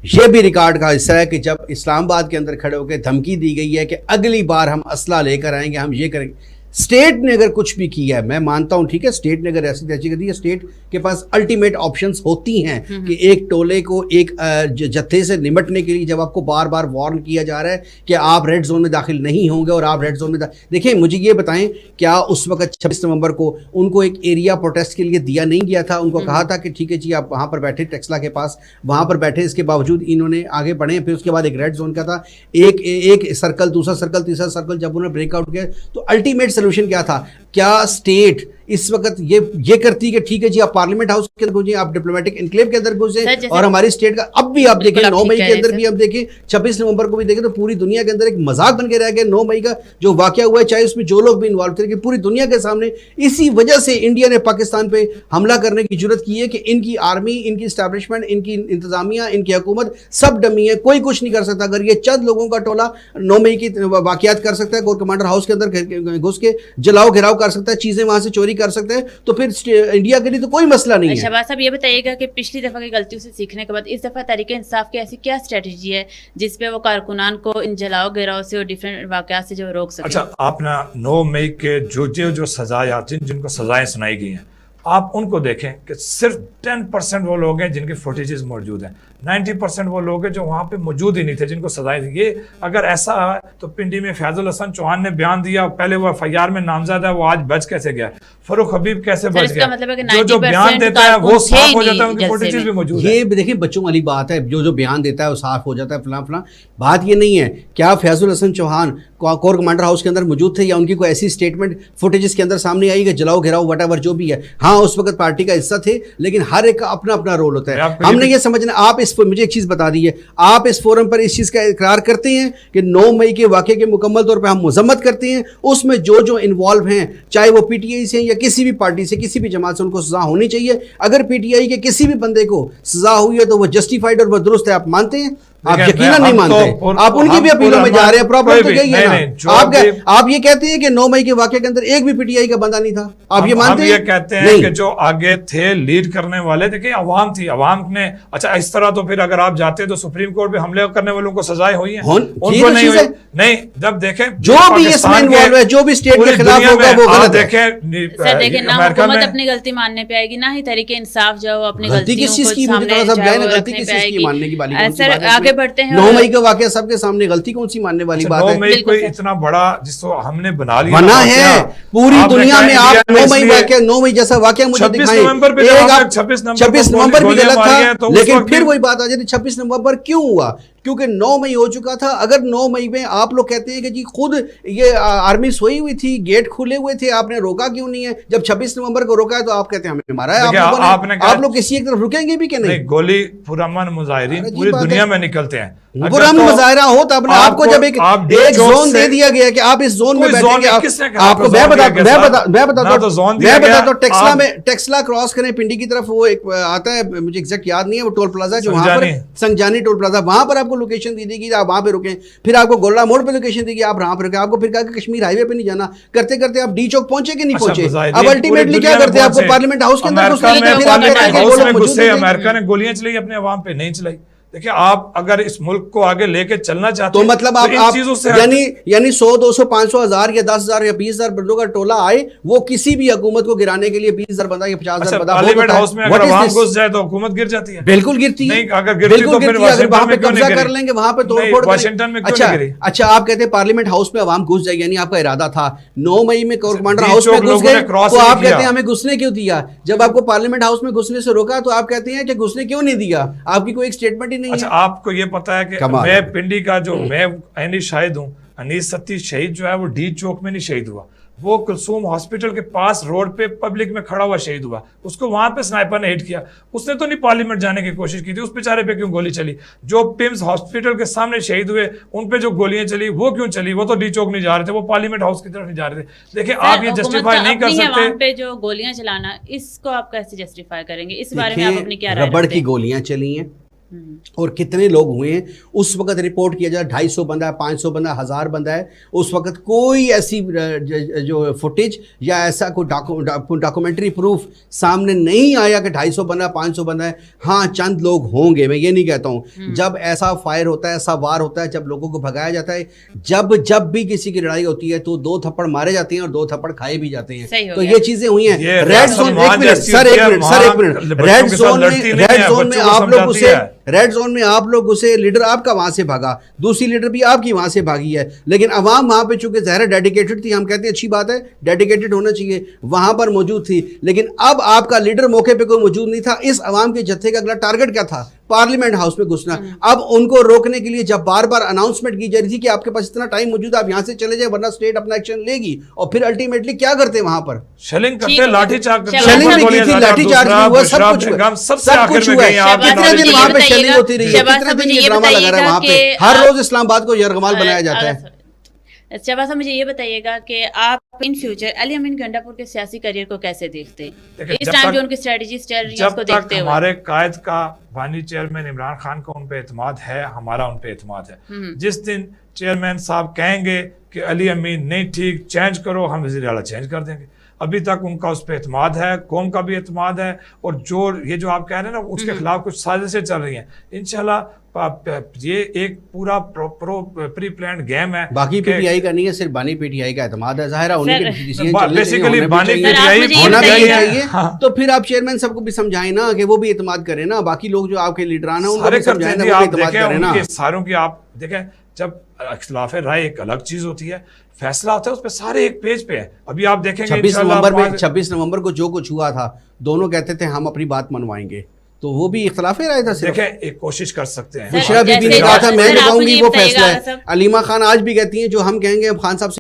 ये भी रिकॉर्ड का हिस्सा है कि जब इस्लामाबाद के अंदर खड़े होकर धमकी दी गई है कि अगली बार हम असला लेकर आएंगे, हम ये करेंगे। स्टेट ने अगर कुछ भी किया है, मैं मानता हूं, ठीक है, स्टेट ने अगर ऐसी तैसी कर दी है, स्टेट के पास अल्टीमेट ऑप्शंस होती हैं कि एक टोले को एक जत्थे से निपटने के लिए जब आपको बार बार वार्न किया जा रहा है कि आप रेड जोन में दाखिल नहीं होंगे और आप रेड जोन में देखिए, मुझे ये बताएं, क्या उस वक्त 26 नवंबर को उनको एक एरिया प्रोटेस्ट के लिए दिया नहीं गया था? उनको कहा था कि ठीक है जी, आप वहां पर बैठे टेक्सला के पास, वहां पर बैठे, इसके बावजूद इन्होंने आगे बढ़े। फिर उसके बाद एक रेड जोन का था, एक सर्कल, दूसरा सर्कल, तीसरा सर्कल, जब उन्होंने ब्रेकआउट किया तो अल्टीमेट सोल्यूशन क्या था? क्या स्टेट इस वक्त ये करती कि ठीक है जी, आप पार्लियामेंट हाउस के अंदर घुसे, आप डिप्लोमेटिक एनक्लेव के अंदर घुसे, और हमारी स्टेट का अब भी आप देखें 9 मई के अंदर भी, हम देखें 26 नवंबर को भी देखें, तो पूरी दुनिया के अंदर एक मजाक बन के रह गया 9 मई का जो वाकया हुआ है, चाहे उसमें जो लोग भी इन्वॉल्व थे, कि पूरी दुनिया के सामने। इसी वजह से इंडिया ने पाकिस्तान पे हमला करने की जरूरत की है कि इनकी आर्मी, इनकी इस्टेब्लिशमेट, इनकी इंतजामिया, इनकी हुकूमत सब डमी है, कोई कुछ नहीं कर सकता। अगर ये चंद लोगों का टोला 9 मई की वाकयात कर सकता है, कोर कमांडर हाउस के अंदर घुस के जलाओ घिराव कर सकता है, चीजें वहां से चोरी कर सकते हैं, तो फिर इंडिया के लिए तो कोई मसला नहीं है। शहबाज साहब, ये बताइएगा कि पिछली दफा की गलतियों से सीखने के बाद इस दफा तरीके इंसाफ की ऐसी क्या स्ट्रेटजी है जिसपे वो कारकुनान को इन जलाओ गिराव से और डिफरेंट वाकयात से जो रोक सके? अच्छा, आपने 9 मई के जो सजाएं, जिनको सजाएं सुनाई गई हैं, आप उनको देखें कि सिर्फ 10% वो लोग हैं जिनके फुटेजेस मौजूद हैं, 90% वो लोग हैं जो वहाँ पे मौजूद ही नहीं थे जिनको सजाएं थी। ये अगर ऐसा है तो पिंडी में फैजुल हसन चौहान ने बयान दिया, पहले वो FIR में नामजद है, वो आज बच कैसे गया? फरूख हबीब कैसे बच गया? मतलब जो बयान देता है वो साफ हो जाता है, उनकी फुटेजेस भी मौजूद है। ये देखिए बच्चों वाली बात है, जो बयान देता है वो साफ हो जाता है, फलां फलां। बात ये नहीं है, क्या Faizul Hasan Chauhan core commander house के अंदर मौजूद थे या उनकी कोई ऐसी स्टेटमेंट फुटेजेस के अंदर सामने आई कि जलाओ घिराओ वटएवर जो भी है? हाँ, उस वक्त पार्टी का हिस्सा थे, लेकिन हर एक का अपना अपना रोल होता है। हमने ये समझना, आप इस, मुझे एक चीज बता दी है, आप इस फोरम पर इस चीज का इकरार करते हैं कि 9 मई के वाकये के मुकम्मल तौर पर हम मजम्मत करते हैं, उसमें जो इन्वॉल्व हैं, चाहे वो PTI से या किसी भी पार्टी से, किसी भी जमात से, उनको सजा होनी चाहिए। अगर PTI के किसी भी बंदे को सजा हुई है तो वो जस्टिफाइड और वो दुरुस्त है, आप मानते हैं? आप यकीनन नहीं मानते, आप उनकी भी अपीलों में जा रहे हैं। प्रॉब्लम तो यही है ना, आप ये कहते हैं कि 9 मई के वाकये के अंदर एक भी PTI का बंदा नहीं था, आप ये मानते हैं? ये कहते हैं कि जो आगे थे लीड करने वाले, देखिए अवाम थी, अवाम ने, अच्छा इस तरह तो फिर अगर आप जाते तो सुप्रीम कोर्ट पे हमले करने वालों को सजाएं हुई हैं, उनको नहीं हुई। नहीं, जब देखें जो भी इसमें इन्वॉल्व है, जो भी स्टेट के खिलाफ होगा वो गलत है। देखें ना हुकूमत अपनी गलती मानने पे आएगी, ना ही तरीके इंसाफ जो अपनी गलतियों को सामने मानने की वाली। सर आगे बढ़ते हैं। 9 मई का वाकया सबके सामने, गलती कौन सी मानने वाली बात है? 9 मई कोई इतना बड़ा जिसको हमने बना लिया बना है पूरी दुनिया में। आप 9 मई वाकया, 9 मई जैसा वाकया मुझे दिखाएं। 26 नवंबर भी गलत था, लेकिन फिर वही बात आ जाती, 26 नवंबर क्यों हुआ? क्योंकि 9 मई हो चुका था। अगर 9 मई में आप लोग कहते हैं कि जी खुद ये आर्मी सोई हुई थी, गेट खुले हुए थे, आपने रोका क्यों नहीं है? जब 26 नवंबर को रोका है तो आप कहते हैं हमें मारा है आप लोग किसी एक तरफ रुकेंगे भी कि नहीं? गोली पुरअमन मुजाहिरीन पूरी दुनिया में में निकलते हैं। पुरअमन मुजाहिरा हो तो अपने आपको जब एक जोन दे दिया गया कि आप इस जोन में बैठेंगे, आपको मैं बताता हूं टेक्सला में, टेक्सला क्रॉस करें पिंडी की तरफ, वो एक आता है, मुझे एग्जैक्ट याद नहीं है, वो टोल प्लाजा जो वहां पर संजानी टोल प्लाजा, वहां पर आपको लोकेशन दी थी कि आप वहां पे रुकें। फिर आपको गोल्ला मोड़ पे लोकेशन दी कि आप वहां पे रुकें। आपको फिर कहा कि कश्मीर हाईवे पे नहीं जाना। करते करते आप डी चौक पहुंचे कि नहीं पहुंचे? अब अल्टीमेटली क्या करते हैं? आपको पार्लियामेंट हाउस के अंदर अमेरिका ने गोलियां चलाई, अपने अवाम पे नहीं चलाई। देखिए, आप अगर इस मुल्क को आगे लेके चलना चाहते तो मतलब आप यानी 100, 200, 500, 1000 या 10,000 या 20,000 बंदों का टोला आए, वो किसी भी हुकूमत को गिराने के लिए 20,000 बंदा या 50,000 बंदा पार्लियामेंट हाउस में अगर आवाम घुस जाए तो हुकूमत गिर जाती है। बिल्कुल गिरती है। अगर गिरती तो फिर वहां पे कब्जा कर लेंगे, वहां पे तोड़फोड़ वाशिंगटन में क्यों नहीं गिरी? अच्छा, आप कहते हैं पार्लियामेंट हाउस में आवाम घुस जाए, यानी आपका इरादा था 9 मई में कोर कमांडर हाउस में घुस गए, तो आप कहते हैं हमें घुसने क्यों दिया? जब आपको पार्लियामेंट हाउस में घुसने से रोका तो आप कहते हैं कि घुसने क्यों नहीं दिया? आपकी कोई एक स्टेटमेंट ही नहीं है। आपको ये पता है कि मैं पिंडी का जो मैं अनीस शाहिद हूँ, अनीस सत्ती शहीद जो है वो डी चौक में नहीं शहीद हुआ, वो कुलसूम हॉस्पिटल के पास रोड पे पब्लिक में खड़ा हुआ शहीद हुआ। उसको वहां पे स्नाइपर ने हिट किया। उसने तो नहीं पार्लियामेंट जाने की कोशिश की थी, उस बेचारे पे क्यों गोली चली? जो पिम्स हॉस्पिटल के सामने शहीद हुए उन पे जो गोलियां चली वो क्यों चली? वो तो डी चौक नहीं जा रहे थे, वो पार्लियामेंट हाउस की तरफ नहीं जा रहे थे। देखिए, आप ये जस्टिफाई नहीं कर सकते। पे जो गोलियां चलाना, इसको आप कैसे जस्टिफाई करेंगे? इस बारे में आप अपनी क्या राय? रबड़ की गोलियां चली हैं, और कितने लोग हुए हैं उस वक्त रिपोर्ट किया जाए, 250 बंदा है, 500 बंदा है, 1000 बंदा है, उस वक्त कोई ऐसी जो फुटेज या ऐसा कोई डॉक्यूमेंट्री प्रूफ सामने नहीं आया कि 250 बंदा 500 बंदा है। हाँ, चंद लोग होंगे, मैं ये नहीं कहता हूँ। जब ऐसा फायर होता है, ऐसा वार होता है, जब लोगों को भगाया जाता है, जब भी किसी की लड़ाई होती है तो 2 थप्पड़ मारे जाते हैं और 2 थप्पड़ खाए भी जाते हैं। तो ये चीजें हुई हैं। रेड जोन, एक मिनट सर, रेड जोन में आप लोग उसे, रेड जोन में आप लोग उसे, लीडर आपका वहां से भागा, दूसरी लीडर भी आपकी वहां से भागी है, लेकिन अवाम वहां पे चूंकि ज़ाहिर डेडिकेटेड थी, हम कहते हैं अच्छी बात है, डेडिकेटेड होना चाहिए, वहां पर मौजूद थी। लेकिन अब आपका लीडर मौके पे कोई मौजूद नहीं था। इस अवाम के जत्थे का अगला टारगेट क्या था? पार्लियामेंट हाउस में घुसना। अब उनको रोकने के लिए जब बार बार अनाउंसमेंट की जा रही थी कि आपके पास इतना टाइम मौजूद है, आप यहां से चले जाए वरना स्टेट अपना एक्शन लेगी, और फिर अल्टीमेटली क्या करते वहां पर? शेलिंग करते, लाठीचार्ज करते, शेलिंग भी की थी, लाठीचार्ज भी हुआ, सब कुछ हुआ, सब कुछ हुआ। कितने दिन वहां पे शेलिंग होती रही है, कितने दिन ये ड्रामा लगा रहा है वहां पे, हर रोज इस्लामाबाद को यरगमाल बनाया जाता है। शहबाज साहब, मुझे ये बताइएगा कि आप इन फ्यूचर अली अमीन गंडापुर के सियासी करियर को कैसे देखते हैं इस टाइम जो उनकी स्ट्रेटजी को देखते हुए? हमारे कायद का बानी चेयरमैन इमरान खान को उन पे एतमाद है, हमारा उन पे एतमाद है। जिस दिन चेयरमैन साहब कहेंगे कि अली अमीन नहीं ठीक, चेंज करो, हम वज़ीर आला चेंज कर देंगे। अभी तक उनका उस पर एतमाद है, कौम का भी एतमाद है, और ये जो आप कह रहे हैं ना, उसके खिलाफ कुछ साजिशें चल रही हैं। इंशाल्लाह ये एक पूरा प्री प्लान्ड गेम है। बाकी पीटीआई का नहीं है, सिर्फ बानी पीटीआई का एतमाद है। ज़ाहिर है उन्हीं के डिसीजन बेसिकली बानी पीटीआई होना भी चाहिए। तो फिर आप चेयरमैन सबको भी समझाएं ना कि वो भी एतमाद करें ना, बाकी लोग जो आपके लीडरान हैं उनको भी समझाएं ना, वो भी एतमाद करें ना। सारों की आप देखें, जब इख्तिलाफ राय एक अलग चीज होती है, फैसला होता है उस पर सारे एक पेज पे है। अभी आप देखेंगे 26 नवंबर को जो कुछ हुआ था, दोनों कहते थे हम अपनी बात मनवाएंगे, तो वो भी इख्तिलाफ राय था। देखें, एक कोशिश कर सकते हैं। बुशरा बीबी ने कहा था मैं निभाऊंगी, वो फैसला है। अलीमा खान आज भी कहती हैं जो हम कहेंगे खान साहब